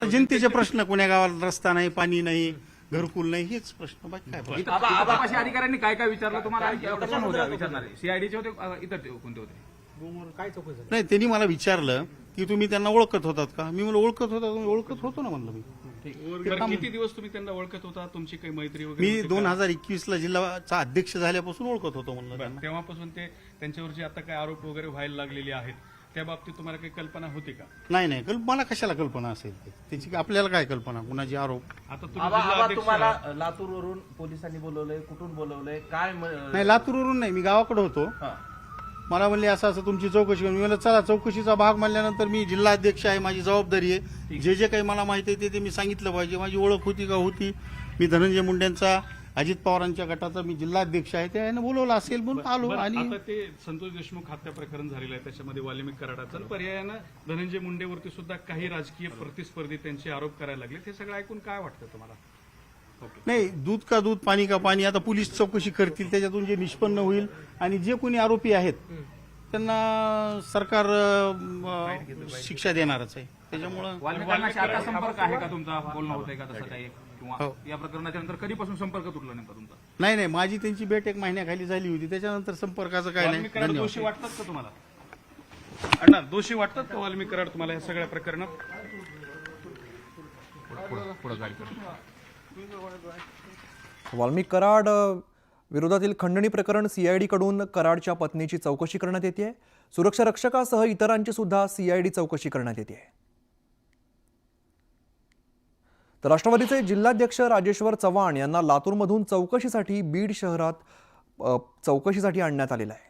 जनतेचे प्रश्न, कोण्या गावाला रस्ता नाही, पाणी नाही, घरकुल नाही, हेच प्रश्न. बाकी काय आबापाशी अधिकाऱ्यांनी काय काय विचारलं तुम्हाला? कोण होते विचारणारे? सीआयडीचे होते, इतर कोणते होते? काय चौकशी नाही, त्यांनी मला विचारलं की तुम्ही त्यांना ओळखत होतात का? मी म्हणलं ओळखत होता. ओळखत होतो ना म्हणलं मी. बरं, किती दिवस तुम्ही त्यांना ओळखत होता? तुमची काही मैत्री वगैरे मी होती का? 2021 ला जिल्ह्याचा अध्यक्ष झाल्यापासून ओळखत होतो म्हणलं बरं, त्यांना. तेव्हापासून ते त्यांच्यावरची आता काय आरोप वगैरे व्हायला लागलेले आहेत, त्या बाबतीत तुम्हाला काही कल्पना होती का? नाही, मला कशाला कल्पना असेल त्याची? आपल्याला काय कल्पना कुणाची आरोप? आता तुम्ही आबा जिल्हाध्यक्ष तुम्हाला आहात. लातूरवरून पोलिसांनी बोलवलंय, कुठून बोलवलंय, काय नाही, लातूरवरून नाही, मी गावाकडे होतो. हा. मला म्हणले असं तुमची चौकशी करू. मी म्हणलं चला, चौकशीचा भाग म्हणल्यानंतर मी जिल्हा अध्यक्ष आहे, माझी जबाबदारी आहे. जे काही मला माहिती आहे ते मी सांगितलं पाहिजे. माझी ओळख होती का? होती. मी धनंजय मुंडेंचा, अजित पवारांच्या गटाचा मी जिल्हा अध्यक्ष आहे. त्याने बोलवलं असेल म्हणून आलो. बरं, आणि आता ते संतोष देशमुख हत्या प्रकरण झालेलं आहे, त्याच्यामध्ये वाल्मिक कराडाचं आणि पर्यायानं धनंजय मुंडेवरती सुद्धा काही राजकीय प्रतिस्पर्धी त्यांचे आरोप करायला लागले. हे सगळं ऐकून काय वाटतं तुम्हाला? नाही, दूध का दूध, पाणी का पाणी. आता पोलीस चौकशी करतील, त्याच्यातून जे निष्पन्न होईल आणि जे कोणी आरोपी आहेत त्यांना सरकार शिक्षा देणारच आहे. त्याच्यामुळं वाल्मिकांशी आता संपर्क आहे का तुमचा? बोलणं होतंय का तसं काही? किंवा हो. या प्रकरणाच्या नंतर कधीपासून संपर्क तुटला नेमका तुमचा? नाही, माझी त्यांची भेट 1 महिन्याखाली झाली होती. त्याच्यानंतर संपर्काचं काय नाही. वाल्मिक कराड धन्यवाद. दोषी वाटतात का तुम्हाला? अण्णा, दोषी वाटतात का वाल्मिक कराड तुम्हाला या सगळ्या प्रकरणात? वाल्मिक कराड विरोधातील खंडणी प्रकरण सीआयडी कडून कराडच्या पत्नीची चौकशी करण्यात येते. सुरक्षा रक्षकासह इतरांची सुद्धा सीआयडी चौकशी करण्यात येते. तर राष्ट्रवादीचे जिल्हाध्यक्ष राजेश्वर चव्हाण यांना लातूरमधून चौकशीसाठी बीड शहरात चौकशीसाठी आणण्यात आलेलं आहे.